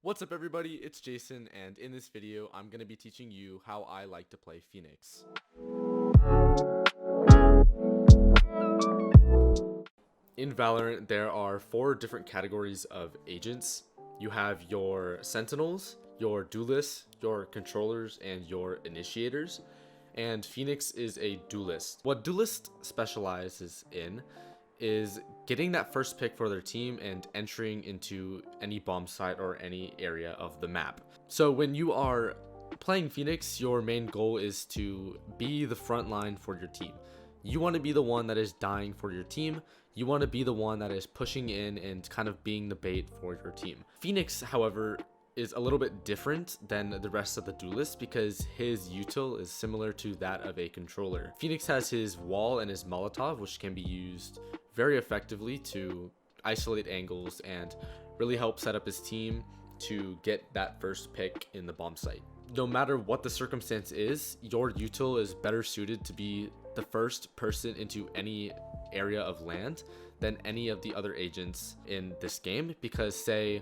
What's up everybody, it's Jaisin, and in this video I'm going to be teaching you how I like to play Phoenix. In Valorant there are 4 different categories of agents. You have your sentinels, your duelists, your controllers, and your initiators. And Phoenix is a duelist. What duelist specializes in is getting that first pick for their team and entering into any bomb site or any area of the map. So when you are playing Phoenix, your main goal is to be the front line for your team. You want to be the one that is dying for your team. You want to be the one that is pushing in and kind of being the bait for your team. Phoenix, however, is a little bit different than the rest of the duelists because his util is similar to that of a controller. Phoenix has his wall and his Molotov, which can be used very effectively to isolate angles and really help set up his team to get that first pick in the bomb site. No matter what the circumstance is, your util is better suited to be the first person into any area of land than any of the other agents in this game, because say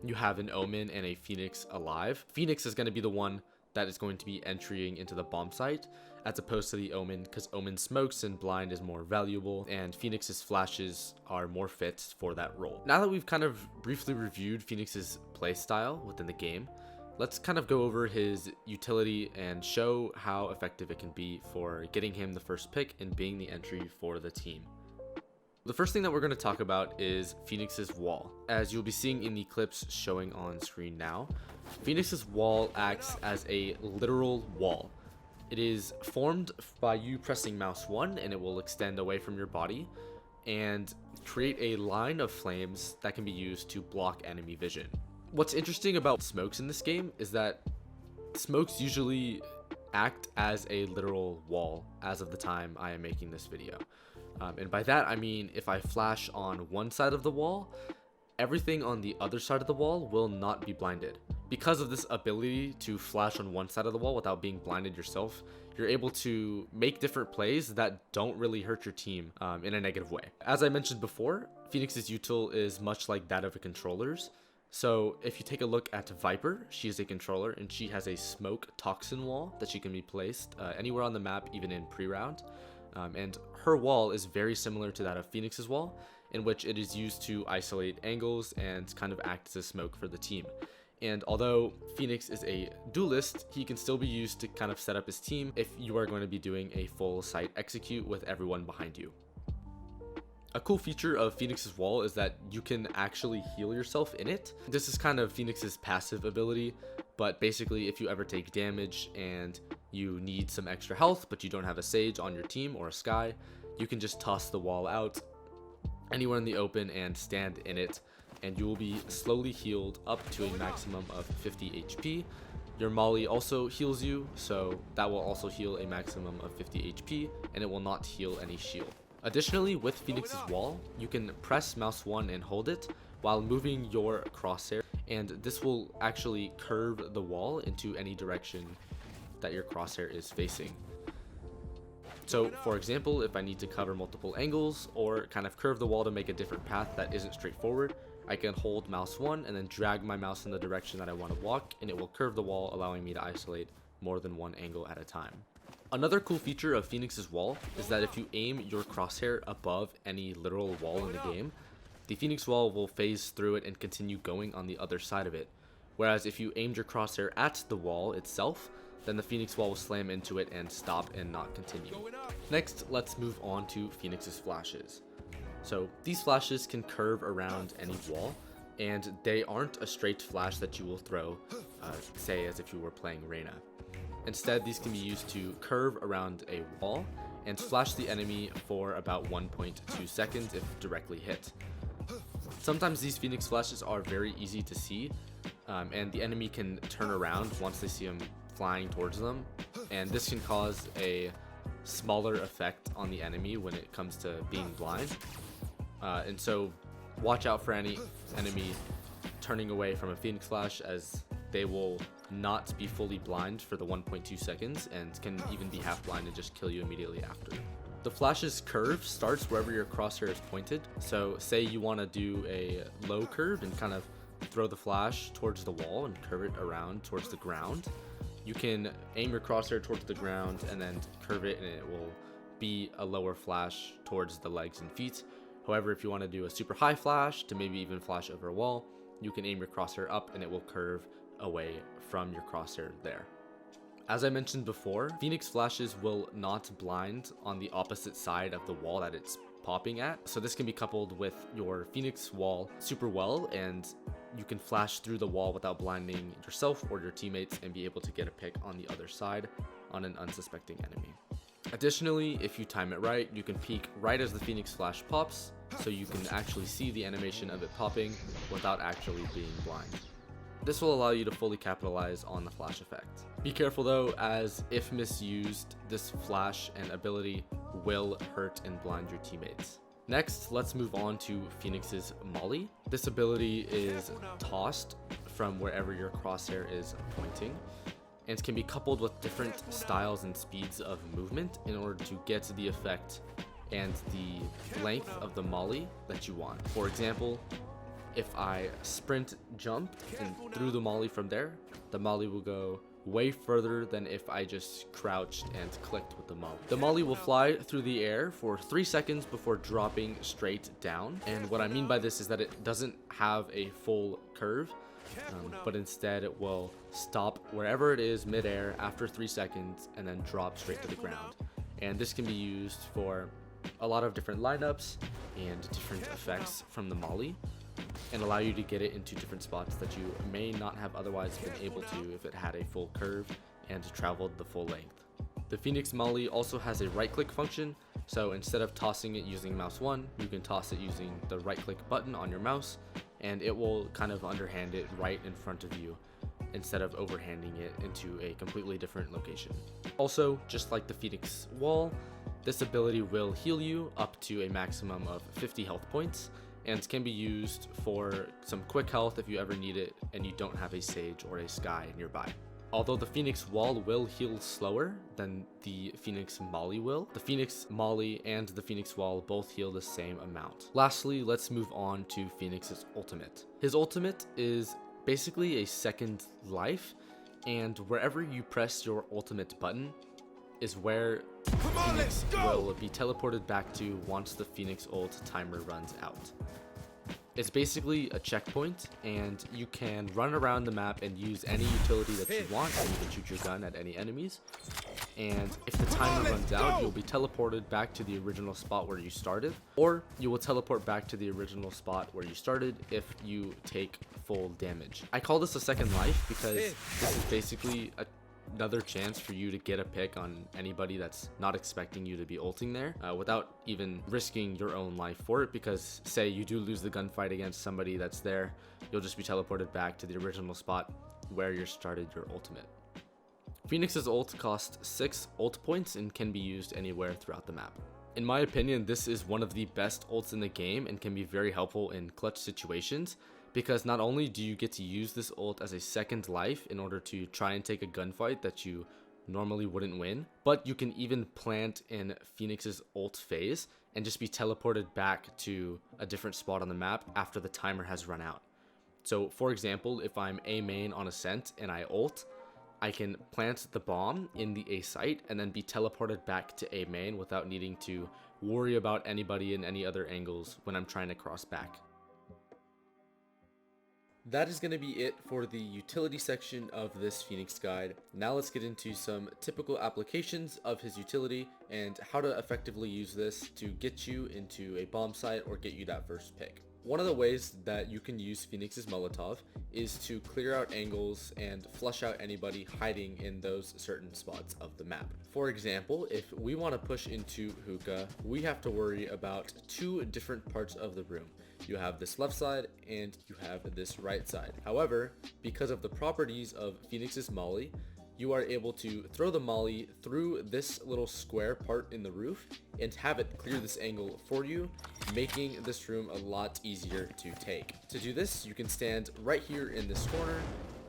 you have an Omen and a Phoenix alive. Phoenix is going to be the one that is going to be entering into the bomb site as opposed to the Omen, because Omen smokes and blind is more valuable and Phoenix's flashes are more fit for that role. Now that we've kind of briefly reviewed Phoenix's playstyle within the game, let's kind of go over his utility and show how effective it can be for getting him the first pick and being the entry for the team. The first thing that we're going to talk about is Phoenix's wall. As you'll be seeing in the clips showing on screen now, Phoenix's wall acts as a literal wall. It is formed by you pressing mouse 1 and it will extend away from your body and create a line of flames that can be used to block enemy vision. What's interesting about smokes in this game is that smokes usually act as a literal wall as of the time I am making this video. And by that I mean if I flash on one side of the wall, everything on the other side of the wall will not be blinded. Because of this ability to flash on one side of the wall without being blinded yourself, you're able to make different plays that don't really hurt your team in a negative way. As I mentioned before, Phoenix's util is much like that of a controller's. So if you take a look at Viper, she is a controller and she has a smoke toxin wall that she can be placed anywhere on the map, even in pre-round. And her wall is very similar to that of Phoenix's wall, in which it is used to isolate angles and kind of act as a smoke for the team. And although Phoenix is a duelist, he can still be used to kind of set up his team if you are going to be doing a full site execute with everyone behind you. A cool feature of Phoenix's wall is that you can actually heal yourself in it. This is kind of Phoenix's passive ability, but basically if you ever take damage and you need some extra health but you don't have a Sage on your team or a Skye, you can just toss the wall out anywhere in the open and stand in it, and you will be slowly healed up to a maximum of 50 HP. Your Molly also heals you, so that will also heal a maximum of 50 HP, and it will not heal any shield. Additionally, with Phoenix's wall, you can press mouse 1 and hold it while moving your crosshair, and this will actually curve the wall into any direction that your crosshair is facing. So for example, if I need to cover multiple angles or kind of curve the wall to make a different path that isn't straightforward, I can hold mouse 1 and then drag my mouse in the direction that I want to walk, and it will curve the wall, allowing me to isolate more than one angle at a time. Another cool feature of Phoenix's wall is that if you aim your crosshair above any literal wall in the game, the Phoenix wall will phase through it and continue going on the other side of it. Whereas if you aimed your crosshair at the wall itself, then the Phoenix wall will slam into it and stop and not continue. Next, let's move on to Phoenix's flashes. So these flashes can curve around any wall, and they aren't a straight flash that you will throw, say as if you were playing Reyna. Instead, these can be used to curve around a wall and flash the enemy for about 1.2 seconds if directly hit. Sometimes these Phoenix flashes are very easy to see, and the enemy can turn around once they see them flying towards them, and this can cause a smaller effect on the enemy when it comes to being blind. And so watch out for any enemy turning away from a Phoenix flash, as they will not be fully blind for the 1.2 seconds and can even be half blind and just kill you immediately after. The flash's curve starts wherever your crosshair is pointed. So say you want to do a low curve and kind of throw the flash towards the wall and curve it around towards the ground. You can aim your crosshair towards the ground and then curve it, and it will be a lower flash towards the legs and feet. However, if you want to do a super high flash to maybe even flash over a wall, you can aim your crosshair up and it will curve away from your crosshair there. As I mentioned before, Phoenix flashes will not blind on the opposite side of the wall that it's popping at. So this can be coupled with your Phoenix wall super well, and you can flash through the wall without blinding yourself or your teammates and be able to get a pick on the other side on an unsuspecting enemy. Additionally, if you time it right, you can peek right as the Phoenix flash pops, so you can actually see the animation of it popping without actually being blind. This will allow you to fully capitalize on the flash effect. Be careful though, as if misused, this flash and ability will hurt and blind your teammates. Next, let's move on to Phoenix's Molly. This ability is tossed from wherever your crosshair is pointing, and can be coupled with different styles and speeds of movement in order to get the effect and the length of the Molly that you want. For example, if I sprint, jump, and threw the Molly from there, the Molly will go way further than if I just crouched and clicked with the Molly. The Molly will fly through the air for 3 seconds before dropping straight down. And what I mean by this is that it doesn't have a full curve, but instead it will stop wherever it is midair after 3 seconds and then drop straight to the ground. And this can be used for a lot of different lineups and different effects from the Molly, and allow you to get it into different spots that you may not have otherwise been able to if it had a full curve and traveled the full length. The Phoenix Molly also has a right click function, so instead of tossing it using mouse 1, you can toss it using the right click button on your mouse, and it will kind of underhand it right in front of you instead of overhanding it into a completely different location. Also, just like the Phoenix wall, this ability will heal you up to a maximum of 50 health points, and can be used for some quick health if you ever need it and you don't have a Sage or a Skye nearby. Although the Phoenix wall will heal slower than the Phoenix Molly will, the Phoenix Molly and the Phoenix wall both heal the same amount. Lastly, let's move on to Phoenix's ultimate. His ultimate is basically a second life, and wherever you press your ultimate button is where Phoenix will be teleported back to once the Phoenix ult timer runs out. It's basically a checkpoint, and you can run around the map and use any utility that you want, and you can shoot your gun at any enemies. And if the timer runs out, you'll be teleported back to the original spot where you started, or you will teleport back to the original spot where you started if you take full damage. I call this a second life because this is basically another chance for you to get a pick on anybody that's not expecting you to be ulting there without even risking your own life for it, because say you do lose the gunfight against somebody that's there, you'll just be teleported back to the original spot where you started your ultimate. Phoenix's ult costs 6 ult points and can be used anywhere throughout the map. In my opinion, this is one of the best ults in the game and can be very helpful in clutch situations, because not only do you get to use this ult as a second life in order to try and take a gunfight that you normally wouldn't win, but you can even plant in Phoenix's ult phase and just be teleported back to a different spot on the map after the timer has run out. So for example, if I'm A main on Ascent and I ult, I can plant the bomb in the A site and then be teleported back to A main without needing to worry about anybody in any other angles when I'm trying to cross back. That is going to be it for the utility section of this Phoenix guide. Now let's get into some typical applications of his utility and how to effectively use this to get you into a bomb site or get you that first pick. One of the ways that you can use Phoenix's Molotov is to clear out angles and flush out anybody hiding in those certain spots of the map. For example, if we want to push into hookah, we have to worry about 2 different parts of the room. You have this left side and you have this right side. However, because of the properties of Phoenix's Molly, you are able to throw the Molly through this little square part in the roof and have it clear this angle for you, making this room a lot easier to take. To do this, you can stand right here in this corner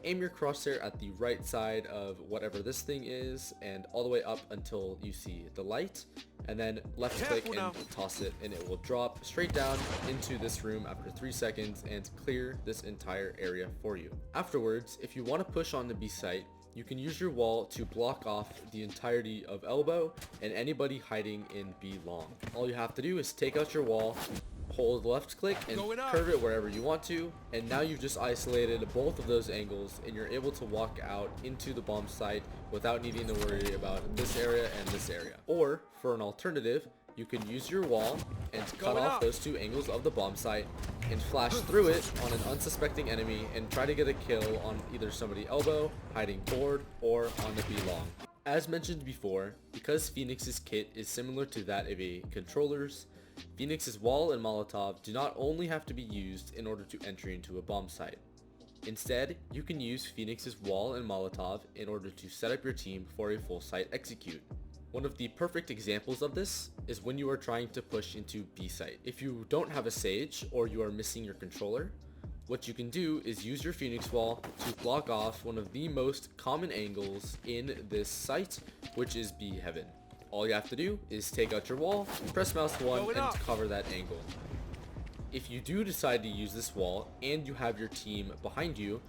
aim your crosshair at the right side of whatever this thing is and all the way up until you see the light, and then left click and toss it, and it will drop straight down into this room after 3 seconds and clear this entire area for you. Afterwards, if you want to push on the B site, you can use your wall to block off the entirety of elbow and anybody hiding in B long. All you have to do is take out your wall, hold left click and curve it wherever you want to, and now you've just isolated both of those angles and you're able to walk out into the bomb site without needing to worry about this area and this area. Or for an alternative, you can use your wall and cut off those two angles of the bomb site and flash through it on an unsuspecting enemy and try to get a kill on either somebody elbow, hiding forward, or on the B long. As mentioned before, because Phoenix's kit is similar to that of a controller's, Phoenix's wall and Molotov do not only have to be used in order to enter into a bomb site. Instead, you can use Phoenix's wall and Molotov in order to set up your team for a full site execute. One of the perfect examples of this is when you are trying to push into B site. If you don't have a Sage or you are missing your controller, what you can do is use your Phoenix wall to block off one of the most common angles in this site, which is B heaven. All you have to do is take out your wall, press mouse 1 and cover that angle. If you do decide to use this wall and you have your team behind you,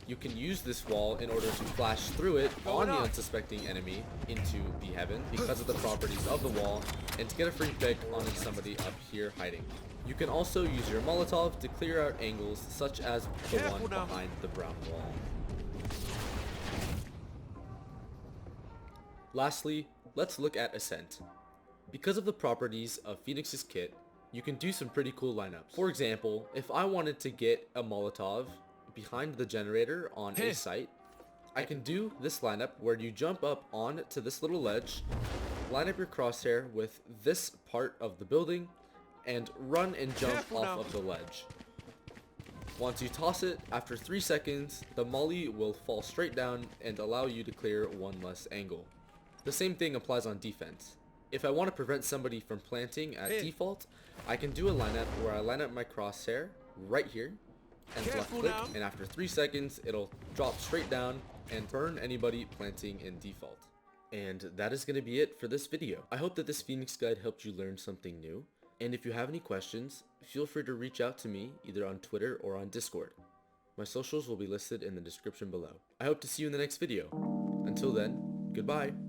you can use this wall in order to flash through it on the unsuspecting enemy into B heaven because of the properties of the wall, and to get a free pick on somebody up here hiding. You can also use your Molotov to clear out angles such as the one behind the brown wall. Lastly, let's look at Ascent. Because of the properties of Phoenix's kit, you can do some pretty cool lineups. For example, if I wanted to get a Molotov behind the generator on a site, I can do this lineup where you jump up on to this little ledge, line up your crosshair with this part of the building, and run and jump off of the ledge. Once you toss it, after 3 seconds, the molly will fall straight down and allow you to clear one less angle. The same thing applies on defense. If I want to prevent somebody from planting at default, I can do a lineup where I line up my crosshair right here and left click, and after 3 seconds it'll drop straight down and burn anybody planting in default. And that is going to be it for this video. I hope that this Phoenix guide helped you learn something new, and if you have any questions, feel free to reach out to me either on Twitter or on Discord. My socials will be listed in the description below. I hope to see you in the next video. Until then, goodbye.